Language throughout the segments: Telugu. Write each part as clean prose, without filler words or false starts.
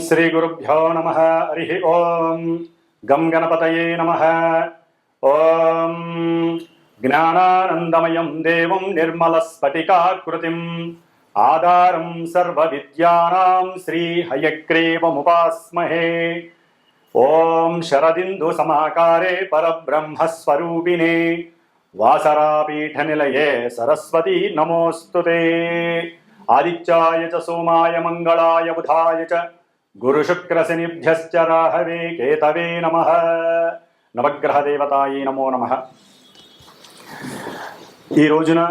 శ్రీ గురుభ్యో నమః. హరి ఓం గం గణపతయే నమః. ఓం జ్ఞానానందమయం దేవం నిర్మలస్ఫటికాకృతిం ఆధారం సర్వవిద్యానాం శ్రీ హయగ్రీవముపాస్మహే. ఓం శరదిందు సమాకారే పరబ్రహ్మస్వరూపిణే వాసరాపీఠనిలయే సరస్వతీ నమోస్తుతే. ఆదిత్యాయ చ సోమాయ మంగళాయ బుధాయ చ గురుశుక్రశనిభ్యశ్చ రాహవే కేతవే నమః. నవగ్రహ దేవతాయే నమో నమః. ఈ రోజున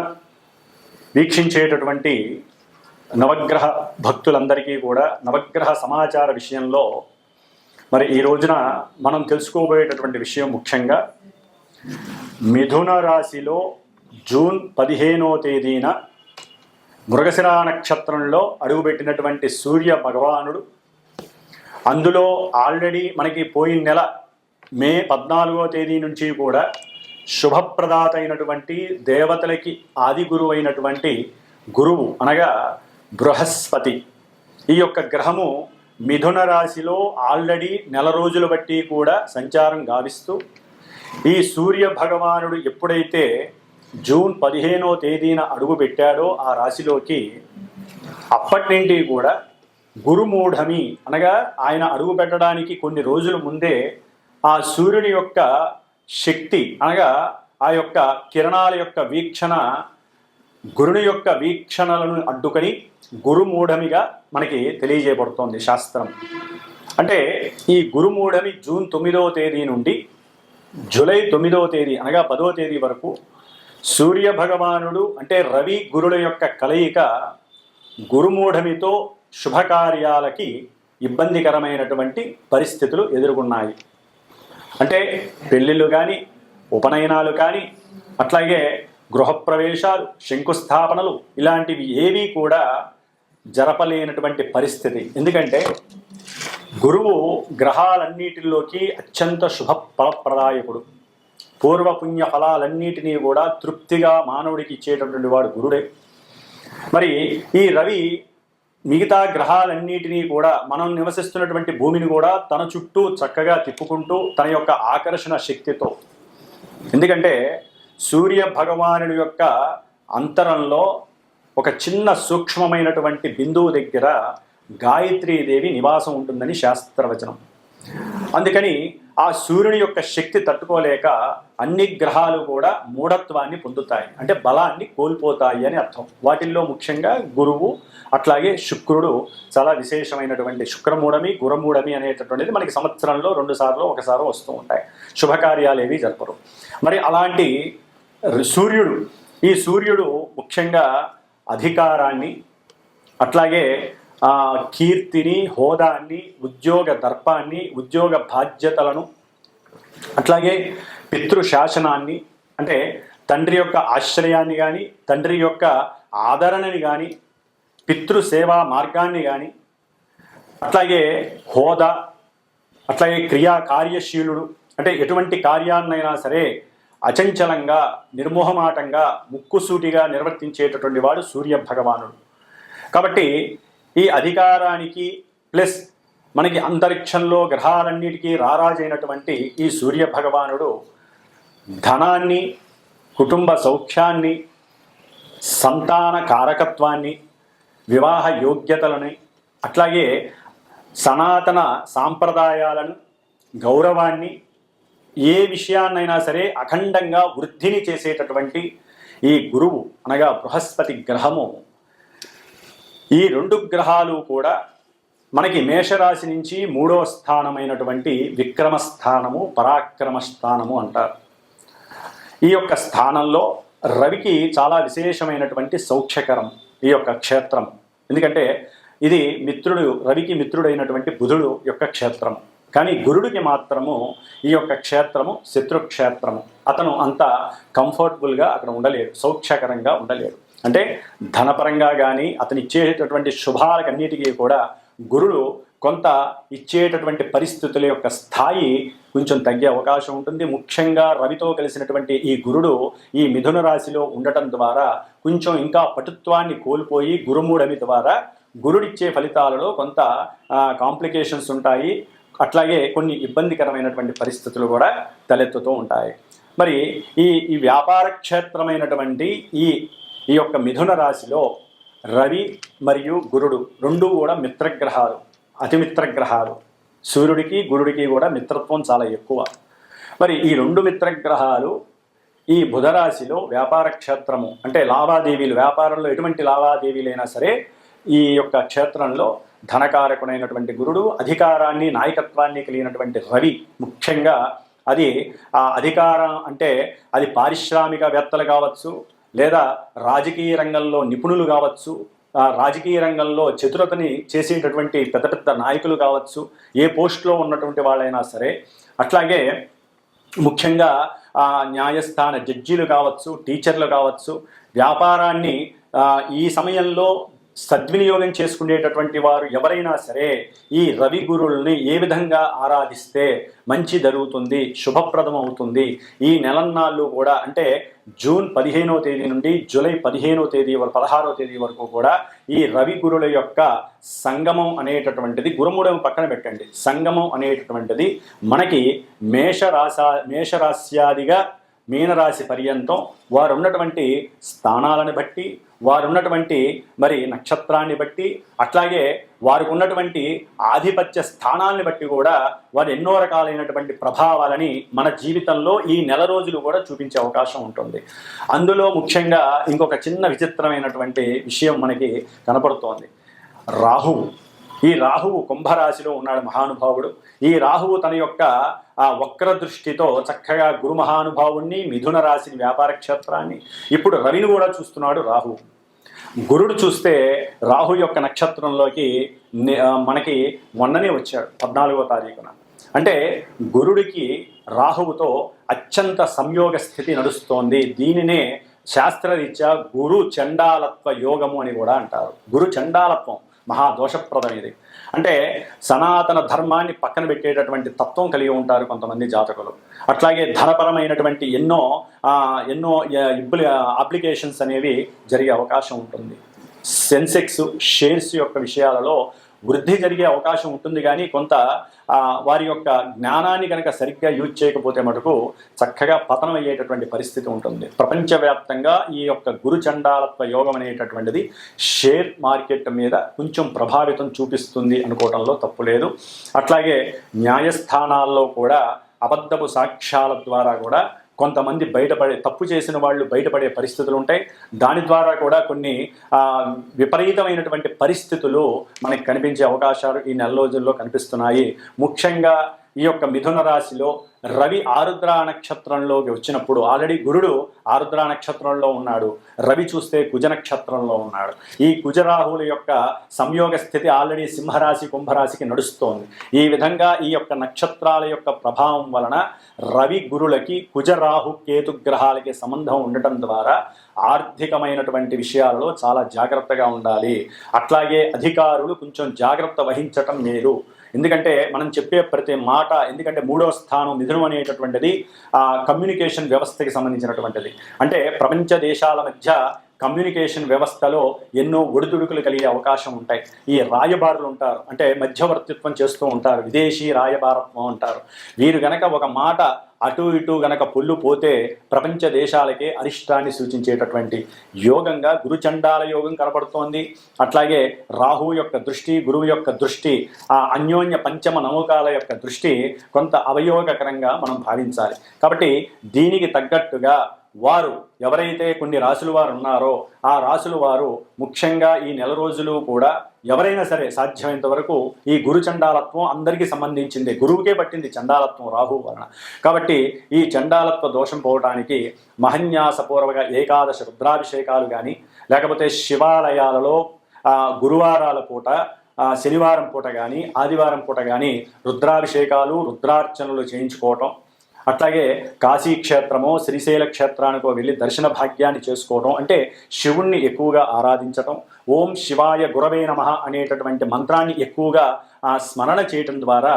వీక్షించేటటువంటి నవగ్రహ భక్తులందరికీ కూడా నవగ్రహ సమాచార విషయంలో మరి ఈ రోజున మనం తెలుసుకోబోయేటటువంటి విషయం ముఖ్యంగా మిథున రాశిలో జూన్ 15వ తేదీన మృగశిర నక్షత్రంలో అడుగుపెట్టినటువంటి సూర్య భగవానుడు, అందులో ఆల్రెడీ మనకి పోయిన నెల మే 14వ తేదీ నుంచి కూడా శుభప్రదాత అయినటువంటి దేవతలకి ఆది గురువు అయినటువంటి గురువు అనగా బృహస్పతి ఈ యొక్క గ్రహము మిథున రాశిలో ఆల్రెడీ నెల రోజులు బట్టి కూడా సంచారం గావిస్తూ ఈ సూర్య భగవానుడు ఎప్పుడైతే జూన్ 15వ తేదీన అడుగు పెట్టాడో ఆ రాశిలోకి, అప్పటి నుండి కూడా గురుమూఢమి అనగా ఆయన అడుగు పెట్టడానికి కొన్ని రోజుల ముందే ఆ సూర్యుని యొక్క శక్తి అనగా ఆ యొక్క కిరణాల యొక్క వీక్షణ గురుని యొక్క వీక్షణలను అడ్డుకొని గురుమూఢమిగా మనకి తెలియజేయబడుతోంది శాస్త్రం. అంటే ఈ గురుమూఢమి జూన్ 9వ తేదీ నుండి జూలై 9వ తేదీ అనగా 10వ తేదీ వరకు సూర్య భగవానుడు అంటే రవి గురుల యొక్క కలయిక గురుమూఢమితో శుభకార్యాలకి ఇబ్బందికరమైనటువంటి పరిస్థితులు ఎదుర్కొన్నాయి. అంటే పెళ్ళిళ్ళు కానీ, ఉపనయనాలు కానీ, అట్లాగే గృహప్రవేశాలు, శంకుస్థాపనలు ఇలాంటివి ఏవీ కూడా జరపలేనటువంటి పరిస్థితి. ఎందుకంటే గురువు గ్రహాలన్నిటిలోకి అత్యంత శుభ ఫలప్రదాయకుడు. పూర్వపుణ్య ఫలాలన్నిటినీ కూడా తృప్తిగా మానవుడికి ఇచ్చేటటువంటి వాడు గురుడే. మరి ఈ రవి మిగతా గ్రహాలన్నిటినీ కూడా మనం నివసిస్తున్నటువంటి భూమిని కూడా తన చుట్టూ చక్కగా తిప్పుకుంటూ తన యొక్క ఆకర్షణ శక్తితో, ఎందుకంటే సూర్య భగవానుడి యొక్క అంతరంలో ఒక చిన్న సూక్ష్మమైనటువంటి బిందువు దగ్గర గాయత్రీదేవి నివాసం ఉంటుందని శాస్త్రవచనం. అందుకని ఆ సూర్యుని యొక్క శక్తి తట్టుకోలేక అన్ని గ్రహాలు కూడా మూఢత్వాన్ని పొందుతాయి, అంటే బలాన్ని కోల్పోతాయి అని అర్థం. వాటిల్లో ముఖ్యంగా గురువు, అట్లాగే శుక్రుడు చాలా విశేషమైనటువంటి శుక్రమూఢమి, గురమూఢమి అనేటటువంటిది మనకి సంవత్సరంలో 2 సార్లు 1 సారి వస్తూ ఉంటాయి. శుభకార్యాలు ఏవి జరపరు. మరి అలాంటి సూర్యుడు, ఈ సూర్యుడు ముఖ్యంగా అధికారాన్ని, అట్లాగే కీర్తిని, హోదాన్ని, ఉద్యోగ దర్పాన్ని, ఉద్యోగ బాధ్యతలను, అట్లాగే పితృశాసనాన్ని అంటే తండ్రి యొక్క ఆశ్రయాన్ని కానీ, తండ్రి యొక్క ఆదరణని కానీ, పితృసేవా మార్గాన్ని కానీ, అట్లాగే హోదా, అట్లాగే కార్యశీలుడు అంటే ఎటువంటి కార్యాన్నైనా సరే అచంచలంగా, నిర్మోహమాటంగా, ముక్కుసూటిగా నిర్వర్తించేటటువంటి వాడు సూర్య భగవానుడు. కాబట్టి ఈ అధికారానికి ప్లస్ మనకి అంతరిక్షంలో గ్రహాలన్నిటికీ రారాజైనటువంటి ఈ సూర్య భగవానుడు ధనాన్ని, కుటుంబ సౌఖ్యాన్ని, సంతాన కారకత్వాన్ని, వివాహ యోగ్యతలని, అట్లాగే సనాతన సాంప్రదాయాలను, గౌరవాన్ని, ఏ విషయాన్నైనా సరే అఖండంగా వృద్ధిని చేసేటటువంటి ఈ గురువు అనగా బృహస్పతి గ్రహము, ఈ 2 గ్రహాలు కూడా మనకి మేషరాశి నుంచి 3వ స్థానమైనటువంటి విక్రమస్థానము, పరాక్రమస్థానము అంటారు. ఈ యొక్క స్థానంలో రవికి చాలా విశేషమైనటువంటి సౌఖ్యకరం ఈ యొక్క క్షేత్రం. ఎందుకంటే ఇది రవికి మిత్రుడైనటువంటి బుధుడు యొక్క క్షేత్రము. కానీ గురుడికి మాత్రము ఈ యొక్క క్షేత్రము శత్రుక్షేత్రము. అతను అంత కంఫర్టబుల్గా అక్కడ ఉండలేడు, సౌఖ్యకరంగా ఉండలేడు. అంటే ధనపరంగా కానీ అతను ఇచ్చేటటువంటి శుభాలకన్నిటికీ కూడా గురుడు కొంత ఇచ్చేటటువంటి పరిస్థితుల యొక్క స్థాయి కొంచెం తగ్గే అవకాశం ఉంటుంది. ముఖ్యంగా రవితో కలిసినటువంటి ఈ గురుడు ఈ మిథున రాశిలో ఉండటం ద్వారా కొంచెం ఇంకా పటుత్వాన్ని కోల్పోయి గురుమూఢమి ద్వారా గురుడిచ్చే ఫలితాలలో కొంత కాంప్లికేషన్స్ ఉంటాయి, అట్లాగే కొన్ని ఇబ్బందికరమైనటువంటి పరిస్థితులు కూడా తలెత్తుతూ ఉంటాయి. మరి ఈ వ్యాపార క్షేత్రమైనటువంటి ఈ యొక్క మిథున రాశిలో రవి మరియు గురుడు రెండూ కూడా మిత్రగ్రహాలు, అతిమిత్రగ్రహాలు. సూర్యుడికి గురుడికి కూడా మిత్రత్వం చాలా ఎక్కువ. మరి ఈ రెండు మిత్రగ్రహాలు ఈ బుధరాశిలో వ్యాపార క్షేత్రము అంటే లావాదేవీలు, వ్యాపారంలో ఎటువంటి లావాదేవీలైనా సరే ఈ యొక్క క్షేత్రంలో ధనకారకుడైనటువంటి గురుడు, అధికారాన్ని నాయకత్వాన్ని కలిగినటువంటి రవి, ముఖ్యంగా అది ఆ అధికారం అంటే అది పారిశ్రామికవేత్తలు కావచ్చు, లేదా రాజకీయ రంగంలో నిపుణులు కావచ్చు, రాజకీయ రంగంలో చతురతని చేసేటటువంటి పెద్ద పెద్ద నాయకులు కావచ్చు, ఏ పోస్టులో ఉన్నటువంటి వాళ్ళైనా సరే, అట్లాగే ముఖ్యంగా న్యాయస్థాన జడ్జీలు కావచ్చు, టీచర్లు కావచ్చు, వ్యాపారాన్ని ఈ సమయంలో సద్వినియోగం చేసుకునేటటువంటి వారు ఎవరైనా సరే ఈ రవి గురుల్ని ఏ విధంగా ఆరాధిస్తే మంచి జరుగుతుంది, శుభప్రదం అవుతుంది. ఈ నెలన్నాళ్ళు కూడా అంటే జూన్ 15వ తేదీ నుండి జూలై 16వ తేదీ వరకు కూడా ఈ రవి గురుల యొక్క సంగమం అనేటటువంటిది, గురుమూఢం పక్కన పెట్టండి, సంగమం అనేటటువంటిది మనకి మేషరాశ్యాదిగా మీనరాశి పర్యంతం వారు ఉన్నటువంటి స్థానాలను బట్టి, వారు ఉన్నటువంటి మరి నక్షత్రాన్ని బట్టి, అట్లాగే వారికి ఉన్నటువంటి ఆధిపత్య స్థానాన్ని బట్టి కూడా వారు ఎన్నో రకాలైనటువంటి ప్రభావాలని మన జీవితంలో ఈ నెల రోజులు కూడా చూపించే అవకాశం ఉంటుంది. అందులో ముఖ్యంగా ఇంకొక చిన్న విచిత్రమైనటువంటి విషయం మనకి కనపడుతోంది. రాహువు. ఈ రాహువు కుంభరాశిలో ఉన్నాడు మహానుభావుడు. ఈ రాహువు తన యొక్క వక్ర దృష్టితో చక్కగా గురు మహానుభావుణ్ణి, మిథున రాశిని, వ్యాపార క్షేత్రాన్ని, ఇప్పుడు రవిని కూడా చూస్తున్నాడు రాహువు. గురుడు చూస్తే రాహు యొక్క నక్షత్రంలోకి మనకి మొన్ననే వచ్చాడు 14వ తారీఖున. అంటే గురుడికి రాహువుతో అత్యంత సంయోగ స్థితి నడుస్తోంది. దీనినే శాస్త్రరీత్యా గురు చండాలత్వ యోగము అని కూడా అంటారు. గురు చండాలత్వం మహాదోషప్రదం ఇది. అంటే సనాతన ధర్మాన్ని పక్కన పెట్టేటటువంటి తత్వం కలిగి ఉంటారు కొంతమంది జాతకులు. అట్లాగే ధనపరమైనటువంటి ఎన్నో అప్లికేషన్స్ అనేవి జరిగే అవకాశం ఉంటుంది. సెన్సెక్స్, షేర్స్ యొక్క విషయాలలో వృద్ధి జరిగే అవకాశం ఉంటుంది, కానీ కొంత వారి యొక్క జ్ఞానాన్ని కనుక సరిగ్గా యూజ్ చేయకపోతే మటుకు చక్కగా పతనం అయ్యేటటువంటి పరిస్థితి ఉంటుంది. ప్రపంచవ్యాప్తంగా ఈ యొక్క గురు చండాలత్వ యోగం అనేటటువంటిది షేర్ మార్కెట్ మీద కొంచెం ప్రభావితం చూపిస్తుంది అనుకోవడంలో తప్పు లేదు. అట్లాగే న్యాయస్థానాల్లో కూడా అబద్ధపు సాక్ష్యాల ద్వారా కూడా కొంతమంది తప్పు చేసిన వాళ్ళు బయటపడే పరిస్థితులు ఉంటాయి. దాని ద్వారా కూడా కొన్ని విపరీతమైనటువంటి పరిస్థితులు మనకి కనిపించే అవకాశాలు ఈ నెల రోజుల్లో కనిపిస్తున్నాయి. ముఖ్యంగా ఈ యొక్క మిథున రాశిలో రవి ఆరుద్ర నక్షత్రంలోకి వచ్చినప్పుడు, ఆల్రెడీ గురుడు ఆరుద్ర నక్షత్రంలో ఉన్నాడు, రవి చూస్తే కుజ నక్షత్రంలో ఉన్నాడు. ఈ కుజరాహువుల యొక్క సంయోగ స్థితి ఆల్రెడీ సింహరాశి, కుంభరాశికి నడుస్తోంది. ఈ విధంగా ఈ యొక్క నక్షత్రాల యొక్క ప్రభావం వలన రవి గురులకి కుజరాహు కేతు గ్రహాలకి సంబంధం ఉండటం ద్వారా ఆర్థికమైనటువంటి విషయాలలో చాలా జాగ్రత్తగా ఉండాలి. అట్లాగే అధికారులు కొంచెం జాగ్రత్త వహించటం మేలు. ఎందుకంటే మనం చెప్పే ప్రతి మాట, ఎందుకంటే 3వ స్థానం మిథునం అనేటటువంటిది కమ్యూనికేషన్ వ్యవస్థకి సంబంధించినటువంటిది. అంటే ప్రపంచ దేశాల మధ్య కమ్యూనికేషన్ వ్యవస్థలో ఎన్నో ఒడిదుడుకులు కలిగే అవకాశం ఉంటాయి. ఈ రాయబారులు ఉంటారు, అంటే మధ్యవర్తిత్వం చేస్తూ ఉంటారు, విదేశీ రాయబారత్వం అంటారు. వీరు గనక ఒక మాట అటు ఇటు గనక పొల్లు పోతే ప్రపంచ దేశాలకే అరిష్టాన్ని సూచించేటటువంటి యోగంగా గురుచండాల యోగం కనపడుతోంది. అట్లాగే రాహువు యొక్క దృష్టి, గురువు యొక్క దృష్టి, అన్యోన్య పంచమ నమూకాల యొక్క దృష్టి కొంత అవయోగకరంగా మనం భావించాలి. కాబట్టి దీనికి తగ్గట్టుగా వారు ఎవరైతే కొన్ని రాసుల వారు ఉన్నారో ఆ రాసుల వారు ముఖ్యంగా ఈ నెల రోజులు కూడా ఎవరైనా సరే సాధ్యమైనంత వరకు ఈ గురు చండాలత్వం అందరికీ సంబంధించింది, గురువుకే పట్టింది చండాలత్వం రాహు వలన. కాబట్టి ఈ చండాలత్వ దోషం పోవటానికి మహన్యాసపూర్వక ఏకాదశ రుద్రాభిషేకాలు కానీ, లేకపోతే శివాలయాలలో గురువారాల పూట, శనివారం పూట కానీ, ఆదివారం పూట కానీ రుద్రాభిషేకాలు, రుద్రార్చనలు చేయించుకోవటం, అట్లాగే కాశీక్షేత్రమో శ్రీశైల క్షేత్రానికో వెళ్ళి దర్శన భాగ్యాన్ని చేసుకోవడం, అంటే శివుణ్ణి ఎక్కువగా ఆరాధించటం, ఓం శివాయ గురవే నమః అనేటటువంటి మంత్రాన్ని ఎక్కువగా స్మరణ చేయటం ద్వారా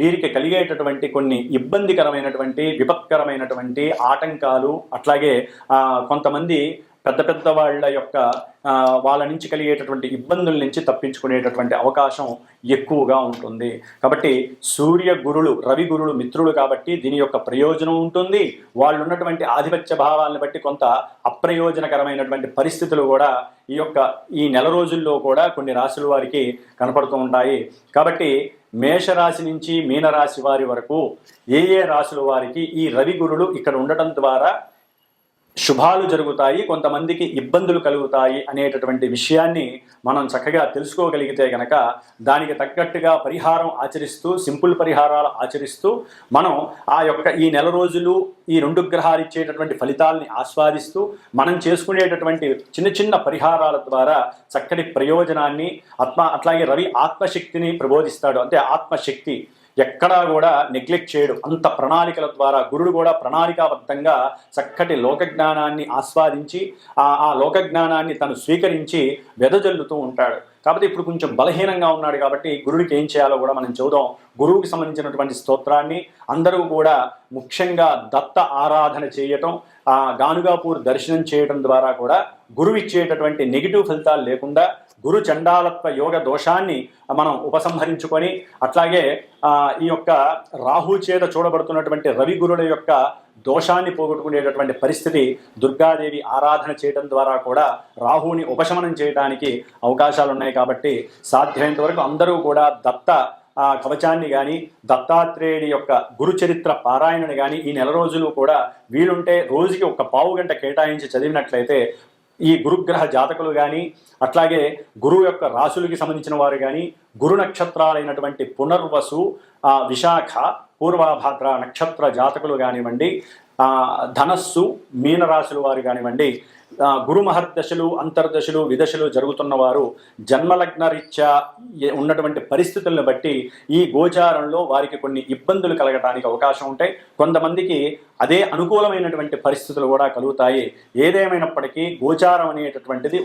వీరికి కలిగేటటువంటి కొన్ని ఇబ్బందికరమైనటువంటి విపత్కరమైనటువంటి ఆటంకాలు, అట్లాగే కొంతమంది పెద్ద పెద్ద వాళ్ళ యొక్క వాళ్ళ నుంచి కలిగేటటువంటి ఇబ్బందుల నుంచి తప్పించుకునేటటువంటి అవకాశం ఎక్కువగా ఉంటుంది. కాబట్టి సూర్య గురులు, రవి గురులు మిత్రులు కాబట్టి దీని యొక్క ప్రయోజనం ఉంటుంది. వాళ్ళు ఉన్నటువంటి ఆధిపత్య భావాలను బట్టి కొంత అప్రయోజనకరమైనటువంటి పరిస్థితులు కూడా ఈ నెల రోజుల్లో కూడా కొన్ని రాశుల వారికి కనపడుతూ ఉంటాయి. కాబట్టి మేషరాశి నుంచి మీనరాశి వారి వరకు ఏ రాశుల వారికి ఈ రవి గురులు ఇక్కడ ఉండటం ద్వారా శుభాలు జరుగుతాయి, కొంతమందికి ఇబ్బందులు కలుగుతాయి అనేటటువంటి విషయాన్ని మనం చక్కగా తెలుసుకోగలిగితే కనుక దానికి తగ్గట్టుగా పరిహారం ఆచరిస్తూ, సింపుల్ పరిహారాలు ఆచరిస్తూ మనం ఈ నెల రోజులు ఈ 2 గ్రహాలు ఇచ్చేటటువంటి ఫలితాలని ఆస్వాదిస్తూ మనం చేసుకునేటటువంటి చిన్న చిన్న పరిహారాల ద్వారా చక్కటి ప్రయోజనాన్ని అట్లాగే రవి ఆత్మశక్తిని ప్రబోధిస్తాడు. అంటే ఆత్మశక్తి ఎక్కడా కూడా నెగ్లెక్ట్ చేయడు. అంత ప్రణాళికల ద్వారా గురుడు కూడా ప్రణాళికాబద్ధంగా చక్కటి లోకజ్ఞానాన్ని ఆస్వాదించి ఆ లోకజ్ఞానాన్ని తను స్వీకరించి వెదజల్లుతూ ఉంటాడు. కాబట్టి ఇప్పుడు కొంచెం బలహీనంగా ఉన్నాడు కాబట్టి గురుడికి ఏం చేయాలో కూడా మనం చూద్దాం. గురువుకి సంబంధించినటువంటి స్తోత్రాన్ని అందరూ కూడా ముఖ్యంగా దత్త ఆరాధన చేయటం, గానుగాపూర్ దర్శనం చేయడం ద్వారా కూడా గురువు ఇచ్చేటటువంటి నెగిటివ్ ఫలితాలు లేకుండా గురు చండాలత్వ యోగ దోషాన్ని మనం ఉపసంహరించుకొని, అట్లాగే ఈ యొక్క రాహు చేత చూడబడుతున్నటువంటి రవి గురుల యొక్క దోషాన్ని పోగొట్టుకునేటటువంటి పరిస్థితి దుర్గాదేవి ఆరాధన చేయడం ద్వారా కూడా రాహుని ఉపశమనం చేయడానికి అవకాశాలు ఉన్నాయి. కాబట్టి సాధ్యమైనంత వరకు అందరూ కూడా దత్త కవచాన్ని కానీ దత్తాత్రేయుడి యొక్క గురు చరిత్ర పారాయణని కానీ ఈ నెల రోజులు కూడా వీలుంటే రోజుకి ఒక పావు గంట కేటాయించి చదివినట్లయితే ఈ గురుగ్రహ జాతకులు కానీ అట్లాగే గురువు యొక్క రాశులకి సంబంధించిన వారు కానీ గురు నక్షత్రాలైనటువంటి పునర్వసు, విశాఖ, పూర్వభాద్ర నక్షత్ర జాతకులు కానివ్వండి, ధనస్సు, మీనరాశుల వారు కానివ్వండి, గురు మహర్దశలు, అంతర్దశలు, విదశలు జరుగుతున్న వారు జన్మలగ్న రీత్యా ఉన్నటువంటి పరిస్థితులను బట్టి ఈ గోచారంలో వారికి కొన్ని ఇబ్బందులు కలగడానికి అవకాశం ఉంటాయి. కొంతమందికి అదే అనుకూలమైనటువంటి పరిస్థితులు కూడా కలుగుతాయి. ఏదేమైనప్పటికీ గోచారం అనేటటువంటిది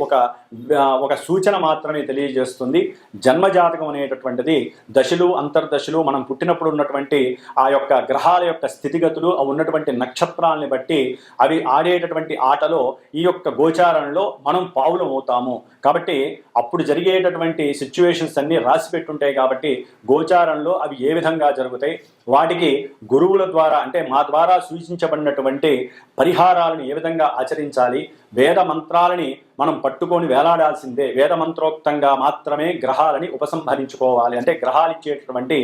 ఒక సూచన మాత్రమే తెలియజేస్తుంది. జన్మజాతకం అనేటటువంటిది దశలు, అంతర్దశలు, మనం పుట్టినప్పుడు ఉన్నటువంటి ఆ యొక్క గ్రహాల యొక్క స్థితిగతులు, అవి ఉన్నటువంటి నక్షత్రాలని బట్టి అవి ఆడేటటువంటి ఆటలో ఈ యొక్క గోచారంలో మనం పావులం అవుతాము. కాబట్టి అప్పుడు జరిగేటటువంటి సిచ్యువేషన్స్ అన్నీ రాసి పెట్టుంటాయి. కాబట్టి గోచారంలో అవి ఏ విధంగా జరుగుతాయి, వాటికి గురువుల ద్వారా అంటే మా ద్వారా సూచించబడినటువంటి పరిహారాలను ఏ విధంగా ఆచరించాలి, వేద మంత్రాలని మనం పట్టుకొని వేలాడాల్సిందే. వేద మంత్రోక్తంగా మాత్రమే గ్రహాలని ఉపసంహరించుకోవాలి. అంటే గ్రహాలు ఇచ్చేటటువంటి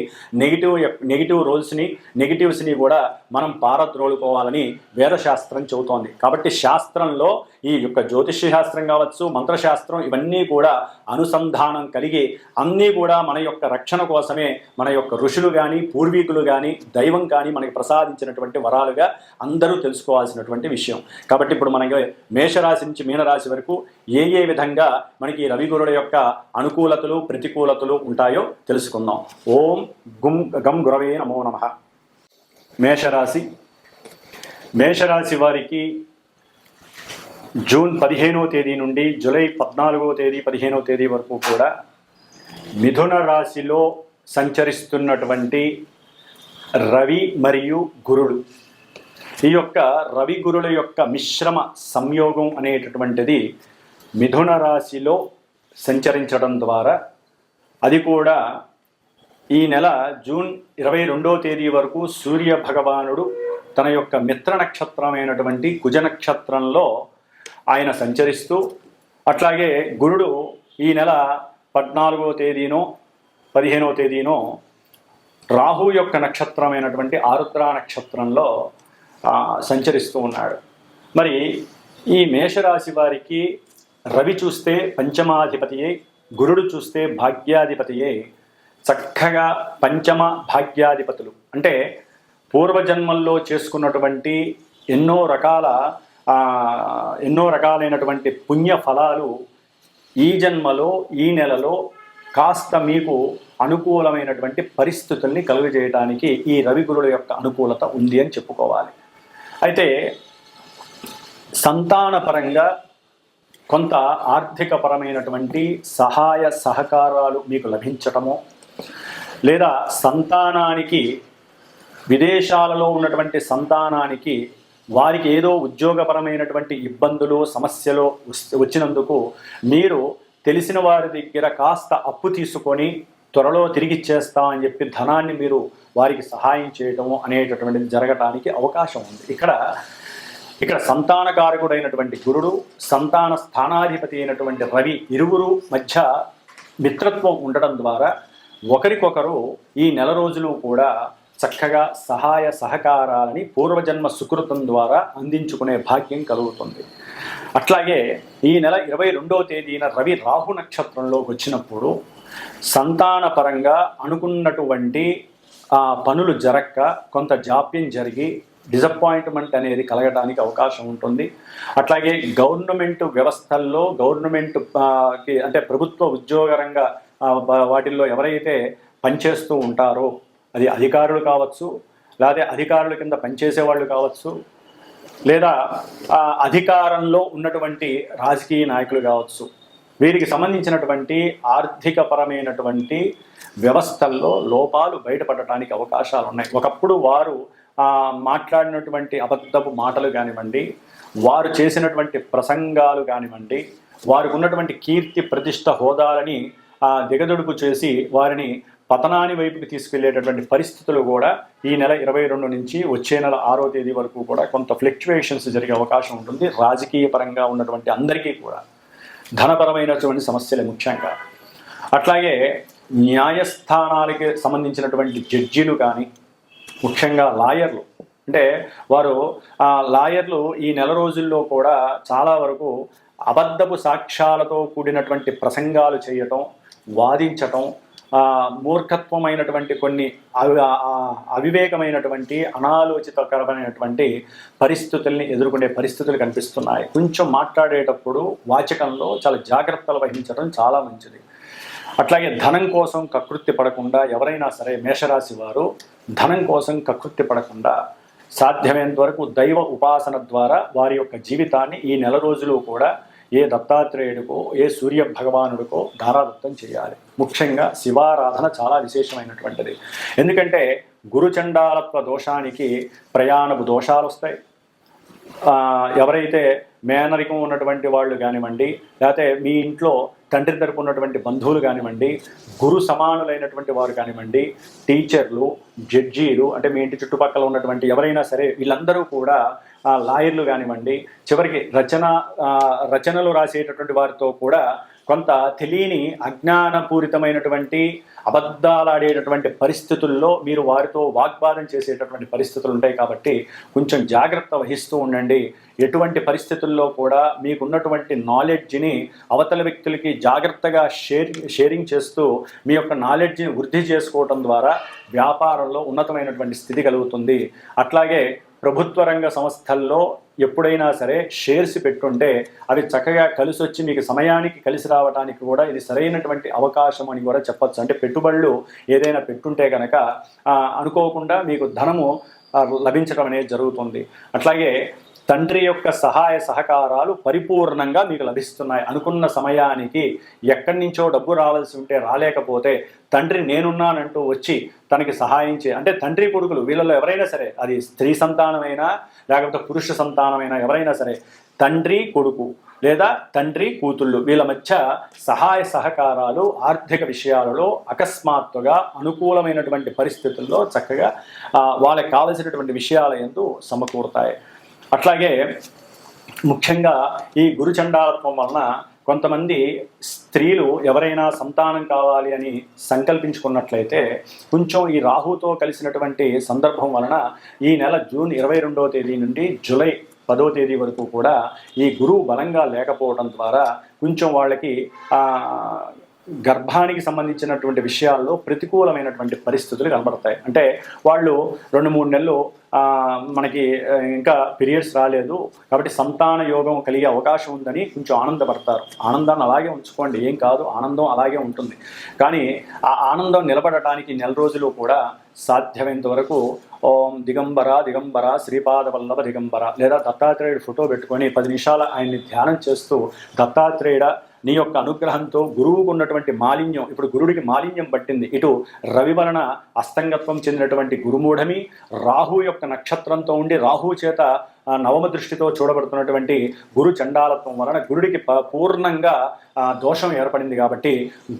నెగిటివ్ రోల్స్ని, నెగిటివ్స్ని కూడా మనం పారద్రోలుకోవాలని వేదశాస్త్రం చెబుతోంది. కాబట్టి శాస్త్రంలో ఈ యొక్క జ్యోతిష్య శాస్త్రం కావచ్చు, మంత్రశాస్త్రం, ఇవన్నీ కూడా అనుసంధానం కలిగి అన్నీ కూడా మన యొక్క రక్షణ కోసమే మన యొక్క ఋషులు కానీ, పూర్వీకులు కానీ, దైవం కానీ మనకి ప్రసాదించినటువంటి వరాలుగా అందరూ తెలుసుకోవాల్సినటువంటి విషయం. కాబట్టి ఇప్పుడు మనకి మేషరాశి నుంచి మీనరాశి వరకు ఏ విధంగా మనకి రవి గురుల యొక్క అనుకూలతలు, ప్రతికూలతలు ఉంటాయో తెలుసుకుందాం. ఓం గం గురవే నమో నమః. మేషరాశి వారికి జూన్ 15వ తేదీ నుండి జూలై 14వ తేదీ 15వ తేదీ వరకు కూడా మిథున రాశిలో సంచరిస్తున్నటువంటి రవి మరియు గురుడు, ఈ యొక్క రవి గురుల యొక్క మిశ్రమ సంయోగం అనేటటువంటిది మిథున రాశిలో సంచరించడం ద్వారా అది కూడా ఈ నెల జూన్ 22వ తేదీ వరకు సూర్య భగవానుడు తన యొక్క మిత్ర నక్షత్రమైనటువంటి కుజ నక్షత్రంలో ఆయన సంచరిస్తూ, అట్లాగే గురుడు ఈ నెల 14వ తేదీనో 15వ తేదీనో రాహు యొక్క నక్షత్రమైనటువంటి ఆరుద్ర నక్షత్రంలో సంచరిస్తూ ఉన్నాడు. మరి ఈ మేషరాశి వారికి రవి చూస్తే పంచమాధిపతియే, గురుడు చూస్తే భాగ్యాధిపతియే. చక్కగా పంచమ భాగ్యాధిపతులు అంటే పూర్వజన్మల్లో చేసుకున్నటువంటి ఎన్నో రకాలైనటువంటి పుణ్య ఫలాలు ఈ జన్మలో ఈ నెలలో కాస్త మీకు అనుకూలమైనటువంటి పరిస్థితుల్ని కలుగజేయడానికి ఈ రవి గురుల యొక్క అనుకూలత ఉంది అని చెప్పుకోవాలి. అయితే సంతానపరంగా కొంత ఆర్థికపరమైనటువంటి సహాయ సహకారాలు మీకు లభించటము, లేదా సంతానానికి విదేశాలలో ఉన్నటువంటి సంతానానికి వారికి ఏదో ఉద్యోగపరమైనటువంటి ఇబ్బందులు సమస్యలు వచ్చినందుకు మీరు తెలిసిన వారి దగ్గర కాస్త అప్పు తీసుకొని త్వరలో తిరిగి ఇచ్చేస్తాం అని చెప్పి ధనాన్ని మీరు వారికి సహాయం చేయటము అనేటటువంటిది జరగటానికి అవకాశం ఉంది. ఇక్కడ సంతానకారకుడైనటువంటి గురుడు, సంతాన స్థానాధిపతి అయినటువంటి రవి ఇరువురు మధ్య మిత్రత్వం ఉండటం ద్వారా ఒకరికొకరు ఈ నెల రోజులు కూడా చక్కగా సహాయ సహకారాలని పూర్వజన్మ సుకృతం ద్వారా అందించుకునే భాగ్యం కలుగుతుంది. అట్లాగే ఈ నెల 22వ తేదీన రవి రాహు నక్షత్రంలోకి వచ్చినప్పుడు సంతానపరంగా అనుకున్నటువంటి పనులు జరక్క కొంత జాప్యం జరిగి డిసప్పాయింట్మెంట్ అనేది కలగడానికి అవకాశం ఉంటుంది. అట్లాగే గవర్నమెంట్ వ్యవస్థల్లో గవర్నమెంట్కి అంటే ప్రభుత్వ ఉద్యోగ రంగ వాటిల్లో ఎవరైతే పనిచేస్తూ ఉంటారో అది అధికారులు కావచ్చు, లేదా అధికారుల కింద పనిచేసే వాళ్ళు కావచ్చు, లేదా అధికారంలో ఉన్నటువంటి రాజకీయ నాయకులు కావచ్చు, వీరికి సంబంధించినటువంటి ఆర్థికపరమైనటువంటి వ్యవస్థల్లో లోపాలు బయటపడటానికి అవకాశాలు ఉన్నాయి. ఒకప్పుడు వారు మాట్లాడినటువంటి అబద్ధపు మాటలు కానివ్వండి, వారు చేసినటువంటి ప్రసంగాలు కానివ్వండి, వారికి ఉన్నటువంటి కీర్తి ప్రతిష్ట హోదాలని దిగదుడుపు చేసి వారిని పతనాని వైపుకి తీసుకెళ్లేటటువంటి పరిస్థితులు కూడా ఈ నెల 22 నుంచి వచ్చే నెల 6వ తేదీ వరకు కూడా కొంత ఫ్లక్చువేషన్స్ జరిగే అవకాశం ఉంటుంది. రాజకీయ పరంగా ఉన్నటువంటి అందరికీ కూడా ధనపరమైనటువంటి సమస్యలు ముఖ్యంగా. అట్లాగే న్యాయస్థానాలకి సంబంధించినటువంటి జడ్జీలు కానీ, ముఖ్యంగా లాయర్లు, అంటే వారు లాయర్లు ఈ నెల రోజుల్లో కూడా చాలా వరకు అబద్ధపు సాక్ష్యాలతో కూడినటువంటి ప్రసంగాలు చేయటం, వాదించటం, మూర్ఖత్వమైనటువంటి కొన్ని అవివేకమైనటువంటి అనాలోచితకరమైనటువంటి పరిస్థితుల్ని ఎదుర్కొనే పరిస్థితులు కనిపిస్తున్నాయి. కొంచెం మాట్లాడేటప్పుడు వాచకంలో చాలా జాగ్రత్తలు వహించడం చాలా మంచిది. అట్లాగే ధనం కోసం కకృత్తి పడకుండా ఎవరైనా సరే మేషరాశి వారు ధనం కోసం కకృత్తి పడకుండా సాధ్యమైనంత వరకు దైవ ఉపాసన ద్వారా వారి యొక్క జీవితాన్ని ఈ నెల రోజులు కూడా ఏ దత్తాత్రేయుడికో ఏ సూర్య భగవానుడికో ధారాదత్తం చేయాలి. ముఖ్యంగా శివారాధన చాలా విశేషమైనటువంటిది. ఎందుకంటే గురుచండాలత్వ దోషానికి ప్రయాణపు దోషాలు వస్తాయి. ఎవరైతే మేనరికం ఉన్నటువంటి వాళ్ళు కానివ్వండి, లేకపోతే మీ ఇంట్లో తండ్రి తరపు ఉన్నటువంటి బంధువులు కానివ్వండి, గురు సమానులైనటువంటి వారు కానివ్వండి, టీచర్లు, జడ్జీలు, అంటే మీ ఇంటి చుట్టుపక్కల ఉన్నటువంటి ఎవరైనా సరే వీళ్ళందరూ కూడా లాయర్లు కానివ్వండి, చివరికి రచనలు రాసేటటువంటి వారితో కూడా కొంత తెలియని అజ్ఞానపూరితమైనటువంటి అబద్ధాలాడేటటువంటి పరిస్థితుల్లో మీరు వారితో వాగ్వాదం చేసేటటువంటి పరిస్థితులు ఉంటాయి. కాబట్టి కొంచెం జాగ్రత్త వహిస్తూ ఉండండి. ఎటువంటి పరిస్థితుల్లో కూడా మీకున్నటువంటి నాలెడ్జ్ని అవతల వ్యక్తులకి జాగ్రత్తగా షేరింగ్ చేస్తూ మీ యొక్క నాలెడ్జ్ని వృద్ధి చేసుకోవటం ద్వారా వ్యాపారంలో ఉన్నతమైనటువంటి స్థితి కలుగుతుంది. అట్లాగే ప్రభుత్వ రంగ సంస్థల్లో ఎప్పుడైనా సరే షేర్స్ పెట్టుంటే అవి చక్కగా కలిసి వచ్చి మీకు సమయానికి కలిసి రావడానికి కూడా ఇది సరైనటువంటి అవకాశం అని కూడా చెప్పచ్చు. అంటే పెట్టుబడులు ఏదైనా పెట్టుంటే కనుక అనుకోకుండా మీకు ధనము లభించడం అనేది జరుగుతుంది. అట్లాగే తండ్రి యొక్క సహాయ సహకారాలు పరిపూర్ణంగా మీకు లభిస్తున్నాయి. అనుకున్న సమయానికి ఎక్కడి నుంచో డబ్బు రావాల్సి ఉంటే రాలేకపోతే తండ్రి నేనున్నానంటూ వచ్చి తనకి సహాయం అంటే తండ్రి కొడుకులు వీళ్ళలో ఎవరైనా సరే, అది స్త్రీ సంతానమైనా లేకపోతే పురుష సంతానమైనా ఎవరైనా సరే, తండ్రి కొడుకు లేదా తండ్రి కూతుళ్ళు వీళ్ళ మధ్య సహాయ సహకారాలు ఆర్థిక విషయాలలో అకస్మాత్తుగా అనుకూలమైనటువంటి పరిస్థితుల్లో చక్కగా వాళ్ళకి కావలసినటువంటి విషయాల యందు సమకూరుతాయి. అట్లాగే ముఖ్యంగా ఈ గురుచండాలత్వం వలన కొంతమంది స్త్రీలు ఎవరైనా సంతానం కావాలి అని సంకల్పించుకున్నట్లయితే కొంచెం ఈ రాహుతో కలిసినటువంటి సందర్భం వలన ఈ నెల జూన్ 22వ తేదీ నుండి జూలై 10వ తేదీ వరకు కూడా ఈ గురువు బలంగా లేకపోవడం ద్వారా కొంచెం వాళ్ళకి గర్భానికి సంబంధించినటువంటి విషయాల్లో ప్రతికూలమైనటువంటి పరిస్థితులు కనబడతాయి. అంటే వాళ్ళు 2-3 నెలలు మనకి ఇంకా పీరియడ్స్ రాలేదు కాబట్టి సంతాన యోగం కలిగే అవకాశం ఉందని కొంచెం ఆనందపడతారు. ఆనందాన్ని అలాగే ఉంచుకోండి, ఏం కాదు, ఆనందం అలాగే ఉంటుంది. కానీ ఆ ఆనందం నిలబడటానికి నెల రోజులు కూడా సాధ్యమైనంత వరకు ఓం దిగంబర దిగంబర శ్రీపాద వల్లభ దిగంబర లేదా దత్తాత్రేయుడు ఫోటో పెట్టుకొని 10 నిమిషాలు ఆయన్ని ధ్యానం చేస్తూ దత్తాత్రేయుడ నీ యొక్క అనుగ్రహంతో గురువుకు ఉన్నటువంటి మాలిన్యం, ఇప్పుడు గురుడికి మాలిన్యం పట్టింది, ఇటు రవి వలన అస్తంగత్వం చెందినటువంటి గురుమూఢమి రాహు యొక్క నక్షత్రంతో ఉండి రాహు చేత నవమ దృష్టితో చూడబడుతున్నటువంటి గురు చండాలత్వం వలన గురుడికి పూర్ణంగా దోషం ఏర్పడింది. కాబట్టి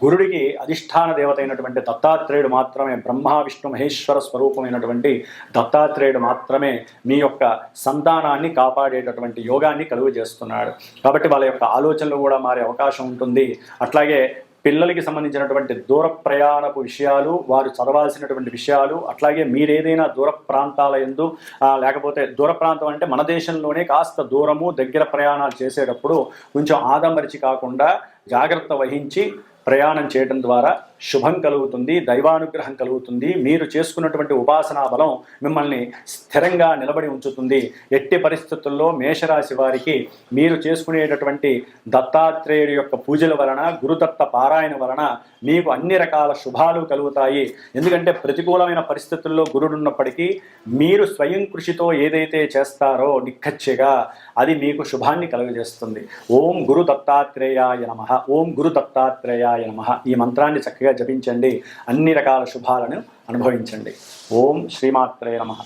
గురుడికి అధిష్టాన దేవత అయినటువంటి దత్తాత్రేయుడు మాత్రమే, బ్రహ్మ విష్ణు మహేశ్వర స్వరూపమైనటువంటి దత్తాత్రేయుడు మాత్రమే మీ యొక్క సంతానాన్ని కాపాడేటటువంటి యోగాన్ని కలుగు చేస్తున్నాడు. కాబట్టి వాళ్ళ యొక్క ఆలోచనలు కూడా మారే అవకాశం ఉంటుంది. అట్లాగే పిల్లలకి సంబంధించినటువంటి దూర ప్రయాణపు విషయాలు, వారు చదవాల్సినటువంటి విషయాలు, అట్లాగే మీరేదైనా దూర ప్రాంతాల యందు లేకపోతే దూర ప్రాంతం అంటే మన దేశంలోనే కాస్త దూరము దగ్గర ప్రయాణాలు చేసేటప్పుడు కొంచెం ఆదంబరిచి కాకుండా జాగ్రత్త వహించి ప్రయాణం చేయడం ద్వారా శుభం కలుగుతుంది, దైవానుగ్రహం కలుగుతుంది. మీరు చేసుకున్నటువంటి ఉపాసనా బలం మిమ్మల్ని స్థిరంగా నిలబడి ఉంచుతుంది. ఎట్టి పరిస్థితుల్లో మేషరాశి వారికి మీరు చేసుకునేటటువంటి దత్తాత్రేయుడి యొక్క పూజల వలన, గురుదత్త పారాయణ వలన మీకు అన్ని రకాల శుభాలు కలుగుతాయి. ఎందుకంటే ప్రతికూలమైన పరిస్థితుల్లో గురుడున్నప్పటికీ మీరు స్వయం కృషితో ఏదైతే చేస్తారో నిక్కచ్చిగా అది మీకు శుభాన్ని కలుగజేస్తుంది. ఓం గురు దత్తాత్రేయాయ నమః, ఓం గురు దత్తాత్రేయాయ నమః ఈ మంత్రాన్ని చక్కగా జపించండి. అన్ని రకాల శుభాలను అనుభవించండి. ఓం శ్రీమాత్రే నమః.